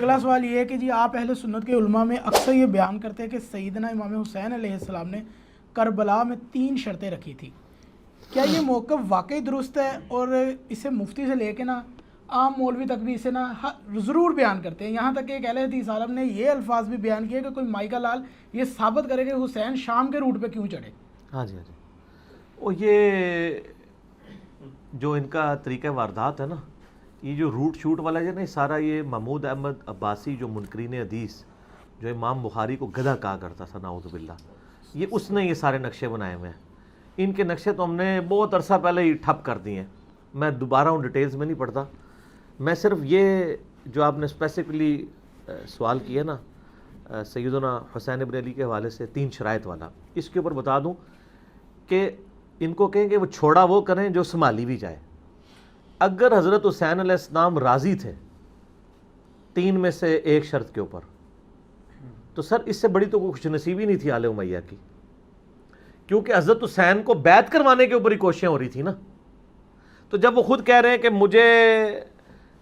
اگلا سوال یہ ہے کہ جی آپ اہل سنت کے علماء میں اکثر یہ بیان کرتے ہیں کہ سیدنا امام حسین علیہ السلام نے کربلا میں 3 شرطیں رکھی تھی. کیا یہ موقف واقعی درست ہے؟ اور اسے مفتی سے لے کے نا عام مولوی تک بھی اسے نا ضرور بیان کرتے ہیں. یہاں تک کہ ایک اہل حدیث عالم نے یہ الفاظ بھی بیان کیے کہ کوئی مائی کا لال یہ ثابت کرے کہ حسین شام کے روٹ پہ کیوں چڑھے. ہاں جی اور یہ جو ان کا طریقہ واردات ہے نا، یہ جو روٹ شوٹ والا ہے نا، سارا یہ محمود احمد عباسی جو منکرین حدیث جو امام بخاری کو گدھا کہا کرتا تھا نعوذ باللہ، یہ اس نے یہ سارے نقشے بنائے ہوئے ہیں. ان کے نقشے تو ہم نے بہت عرصہ پہلے ہی ٹھپ کر دیے ہیں. میں دوبارہ ان ڈیٹیلز میں نہیں پڑھتا. میں صرف یہ جو آپ نے اسپیسیفکلی سوال کیا نا سیدنا حسین ابن علی کے حوالے سے 3 شرائط والا، اس کے اوپر بتا دوں کہ ان کو کہیں کہ وہ چھوڑا وہ کریں جو سنبھالی بھی جائے. اگر حضرت حسین علیہ السلام راضی تھے 3 میں سے ایک شرط کے اوپر، تو سر اس سے بڑی تو کوئی خوش نصیبی نہیں تھی آل امیہ کی، کیونکہ حضرت حسین کو بیعت کروانے کے اوپر ہی کوششیں ہو رہی تھی نا. تو جب وہ خود کہہ رہے ہیں کہ مجھے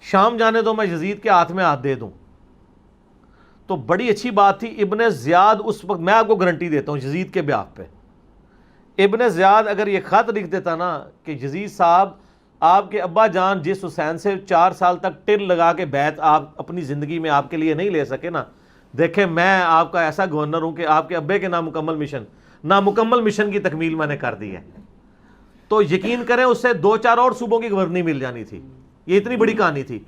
شام جانے دو، میں یزید کے ہاتھ میں ہاتھ دے دوں، تو بڑی اچھی بات تھی. ابن زیاد اس وقت، میں آپ کو گارنٹی دیتا ہوں یزید کے بیعت پہ، ابن زیاد اگر یہ خط لکھ دیتا نا کہ یزید صاحب آپ کے ابا جان جس حسین سے 4 سال تک ٹل لگا کے بیعت آپ اپنی زندگی میں آپ کے لیے نہیں لے سکے نا، دیکھیں میں آپ کا ایسا گورنر ہوں کہ آپ کے ابے کے نامکمل مشن کی تکمیل میں نے کر دی ہے. تو یقین کریں اس سے 2-4 اور صوبوں کی گورنری مل جانی تھی. یہ اتنی بڑی کہانی تھی.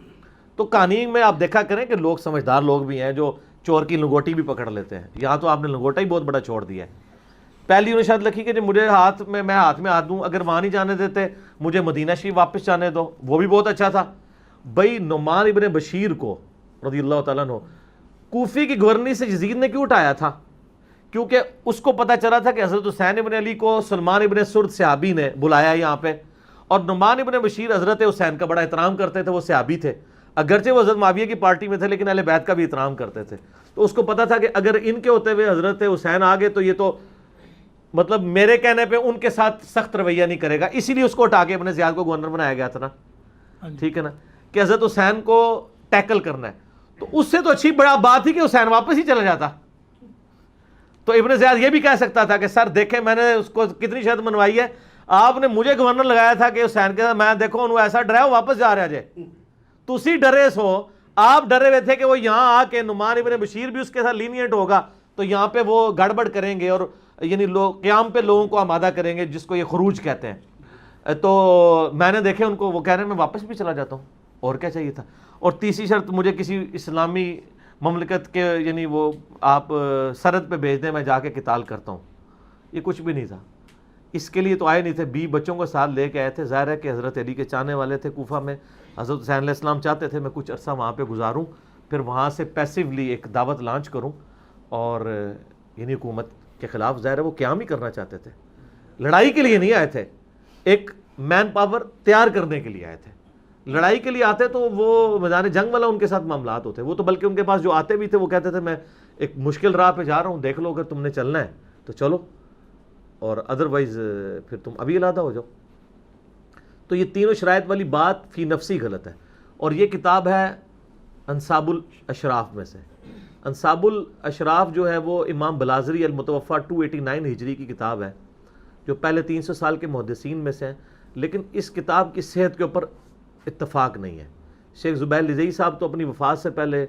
تو کہانی میں آپ دیکھا کریں کہ لوگ سمجھدار لوگ بھی ہیں جو چور کی لنگوٹی بھی پکڑ لیتے ہیں. یہاں تو آپ نے لنگوٹا ہی بہت بڑا چھوڑ دیا ہے. پہلی انہوں نے شرط لکھی کہ جو مجھے میں ہاتھ میں ہاتھ دوں، اگر وہاں نہیں جانے دیتے مجھے مدینہ شریف واپس جانے دو. وہ بھی بہت اچھا تھا. بھائی نعمان ابن بشیر کو رضی اللہ تعالیٰ عنہ کوفی کی گورنری سے یزید نے کیوں اٹھایا تھا؟ کیونکہ اس کو پتہ چلا تھا کہ حضرت حسین ابن علی کو سلمان ابن سرد صحابی نے بلایا یہاں پہ، اور نعمان ابن بشیر حضرت حسین کا بڑا احترام کرتے تھے. وہ صحابی تھے، اگرچہ وہ حضرت معاویہ کی پارٹی میں تھے لیکن اہل بیت کا بھی احترام کرتے تھے. تو اس کو پتہ تھا کہ اگر ان کے ہوتے ہوئے حضرت حسین آ گئے تو یہ تو مطلب میرے کہنے پہ ان کے ساتھ سخت رویہ نہیں کرے گا. اسی لیے اس کو اٹھا کے ابن زیاد کو گورنر بنایا گیا تھا نا. ٹھیک ہے نا، کہ حضرت حسین کو ٹیکل کرنا ہے. تو اس سے تو اچھی بڑا بات تھی کہ حسین واپس ہی چلا جاتا. تو ابن زیاد یہ بھی کہہ سکتا تھا کہ سر دیکھیں میں نے اس کو کتنی شرط منوائی ہے، آپ نے مجھے گورنر لگایا تھا کہ حسین کے ساتھ میں دیکھو انہوں ایسا ڈرایا وہ واپس جا رہا جائے. تو اسی ڈرے سو آپ ڈرے ہوئے تھے کہ وہ یہاں آ کے نعمان ابن بشیر بھی اس کے ساتھ لینیئنٹ ہوگا تو یہاں پہ وہ گڑبڑ کریں گے اور یعنی قیام پہ لوگوں کو آمادہ کریں گے، جس کو یہ خروج کہتے ہیں. تو میں نے دیکھے ان کو، وہ کہہ رہے ہیں میں واپس بھی چلا جاتا ہوں، اور کیا چاہیے تھا. اور تیسری شرط مجھے کسی اسلامی مملکت کے یعنی وہ آپ سرحد پہ بھیج دیں، میں جا کے قتال کرتا ہوں. یہ کچھ بھی نہیں تھا. اس کے لیے تو آئے نہیں تھے، 20 بچوں کو ساتھ لے کے آئے تھے. ظاہر ہے کہ حضرت علی کے چاہنے والے تھے کوفہ میں. حضرت حسین علیہ السلام چاہتے تھے میں کچھ عرصہ وہاں پہ گزاروں، پھر وہاں سے پیسیولی ایک دعوت لانچ کروں، اور یعنی حکومت کے خلاف ظاہر ہے وہ قیام ہی کرنا چاہتے تھے. لڑائی کے لیے نہیں آئے تھے، ایک مین پاور تیار کرنے کے لیے آئے تھے. لڑائی کے لیے آتے تو وہ میدان جنگ والا ان کے ساتھ معاملات ہوتے. وہ تو بلکہ ان کے پاس جو آتے بھی تھے وہ کہتے تھے میں ایک مشکل راہ پہ جا رہا ہوں، دیکھ لو اگر تم نے چلنا ہے تو چلو، اور ادروائز پھر تم ابھی علیحدہ ہو جاؤ. تو یہ تینوں شرائط والی بات فی نفسی غلط ہے. اور یہ کتاب ہے انصاب الاشراف میں سے. انصاب الاشراف جو ہے وہ امام بلازری المتوفا 289 ہجری کی کتاب ہے، جو پہلے 300 سال کے محدثین میں سے ہیں. لیکن اس کتاب کی صحت کے اوپر اتفاق نہیں ہے. شیخ زبیر لزئی صاحب تو اپنی وفات سے پہلے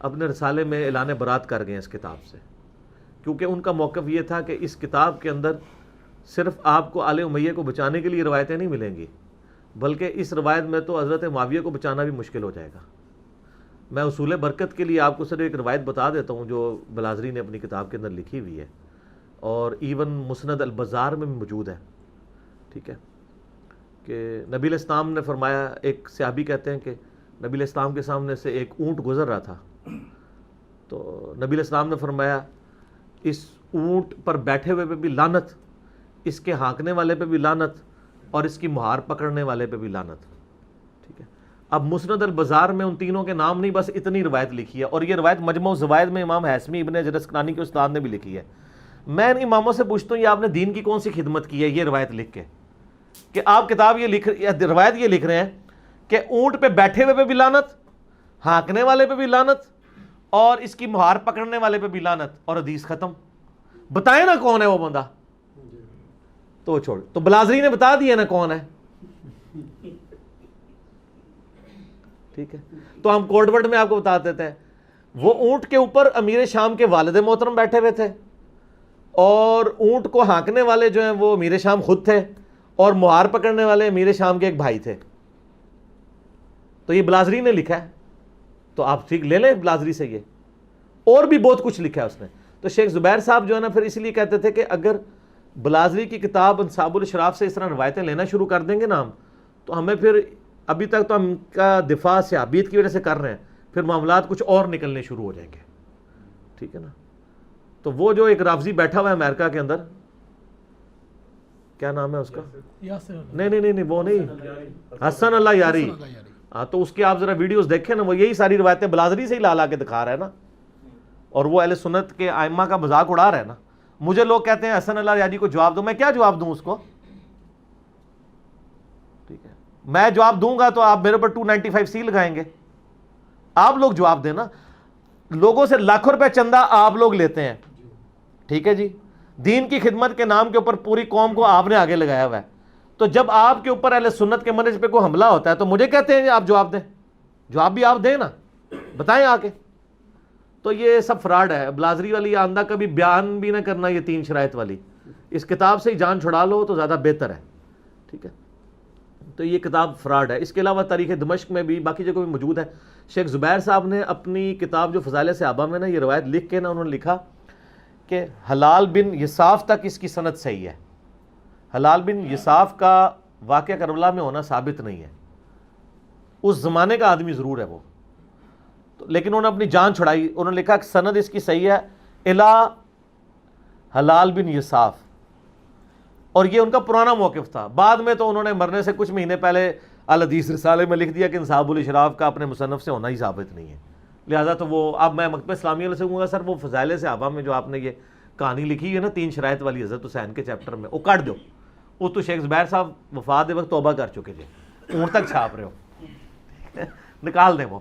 اپنے رسالے میں اعلان برات کر گئے ہیں اس کتاب سے، کیونکہ ان کا موقف یہ تھا کہ اس کتاب کے اندر صرف آپ کو آل امیہ کو بچانے کے لیے روایتیں نہیں ملیں گی، بلکہ اس روایت میں تو حضرت معاویہ کو بچانا بھی مشکل ہو جائے گا. میں اصول برکت کے لیے آپ کو صرف ایک روایت بتا دیتا ہوں جو بلازری نے اپنی کتاب کے اندر لکھی ہوئی ہے، اور ایون مسند البزار میں بھی موجود ہے. ٹھیک ہے، کہ نبی علیہ السلام نے فرمایا، ایک صحابی کہتے ہیں کہ نبی علیہ السلام کے سامنے سے ایک اونٹ گزر رہا تھا، تو نبی علیہ السلام نے فرمایا اس اونٹ پر بیٹھے ہوئے پہ بھی لعنت، اس کے ہانکنے والے پہ بھی لعنت، اور اس کی مہار پکڑنے والے پہ بھی لعنت. ٹھیک ہے، اب مسند البزار میں ان تینوں کے نام نہیں، بس اتنی روایت لکھی ہے. اور یہ روایت مجمع الزوائد میں امام حیثمی ابن حجر اسقلانی کے استاد نے بھی لکھی ہے. میں ان اماموں سے پوچھتا ہوں یہ آپ نے دین کی کون سی خدمت کی ہے یہ روایت لکھ کے، کہ آپ کتاب روایت یہ لکھ رہے ہیں کہ اونٹ پہ بیٹھے ہوئے پہ بھی لعنت، ہانکنے والے پہ بھی لعنت، اور اس کی مہار پکڑنے والے پہ بھی لعنت، اور حدیث ختم. بتائیں نا کون ہے وہ بندہ. تو چھوڑ، تو بلازری نے بتا دیا نا کون ہے. ٹھیک ہے، تو ہم کوڈ ورڈ میں آپ کو بتا دیتے ہیں. وہ اونٹ کے اوپر امیر شام کے والد محترم بیٹھے ہوئے تھے، اور اونٹ کو ہانکنے والے جو ہیں وہ امیر شام خود تھے، اور مہار پکڑنے والے امیر شام کے ایک بھائی تھے. تو یہ بلازری نے لکھا ہے، تو آپ ٹھیک لے لیں بلازری سے. یہ اور بھی بہت کچھ لکھا ہے اس نے. تو شیخ زبیر صاحب جو ہے نا پھر اس لیے کہتے تھے کہ اگر بلازری کی کتاب انصاب الاشراف سے اس طرح روایتیں لینا شروع کر دیں گے نا ہم، تو ہمیں پھر ابھی تک تو ہم کا دفاع صحابیت کی وجہ سے کر رہے ہیں، پھر معاملات کچھ اور نکلنے شروع ہو جائیں گے. ٹھیک ہے نا. تو وہ جو ایک رافضی بیٹھا ہوا ہے امریکہ کے اندر، کیا نام ہے اس کا؟ نہیں وہ نہیں، حسن اللہ یاری. ہاں، تو اس کی آپ ذرا ویڈیوز دیکھیں نا، وہ یہی ساری روایتیں بلازری سے ہی لا کے دکھا رہا ہے نا، اور وہ اہل سنت کے ائمہ کا مذاق اڑا رہا ہے نا. مجھے لوگ کہتے ہیں حسن اللہ یاری کو جواب دو، میں کیا جواب دوں اس کو؟ ٹھیک ہے، میں جواب دوں گا تو آپ میرے پر 295C لگائیں گے. آپ لوگ جواب دیں نا. لوگوں سے لاکھوں روپے چندہ آپ لوگ لیتے ہیں، ٹھیک ہے جی، دین کی خدمت کے نام کے اوپر پوری قوم کو آپ نے آگے لگایا ہوا ہے. تو جب آپ کے اوپر اہل سنت کے منہج پہ کوئی حملہ ہوتا ہے تو مجھے کہتے ہیں آپ جواب دیں. جواب بھی آپ دیں نا، بتائیں آ کے. تو یہ سب فراڈ ہے. بلازری والی آندہ کبھی بیان بھی نہ کرنا یہ 3 شرائط والی. اس کتاب سے ہی جان چھڑا لو تو زیادہ بہتر ہے. ٹھیک ہے، تو یہ کتاب فراڈ ہے. اس کے علاوہ تاریخ دمشق میں بھی باقی جگہوں میں موجود ہے. شیخ زبیر صاحب نے اپنی کتاب جو فضائل صحابہ میں نا یہ روایت لکھ کے نا انہوں نے لکھا کہ حلال بن یصاف تک اس کی سند صحیح ہے. حلال بن یصاف کا واقعہ کربلا میں ہونا ثابت نہیں ہے. اس زمانے کا آدمی ضرور ہے وہ، لیکن انہوں نے اپنی جان چھڑائی. انہوں نے لکھا کہ سند اس کی صحیح ہے الا حلال بن یصاف، اور یہ ان کا پرانا موقف تھا. بعد میں تو انہوں نے مرنے سے کچھ مہینے پہلے الحدیث رسالے میں لکھ دیا کہ انصاب الاشراف کا اپنے مصنف سے ہونا ہی ثابت نہیں ہے. لہٰذا تو وہ اب میں مکتبہ اسلامیہ سے کہوں گا سر وہ فضائل صحابہ میں جو آپ نے یہ کہانی لکھی ہے نا 3 شرائط والی حضرت حسین کے چیپٹر میں، وہ کاٹ دو. وہ تو شیخ زبیر صاحب وفات وقت توبہ کر چکے تھے، اونٹ تک چھاپ رہے ہو. نکال دیں وہ.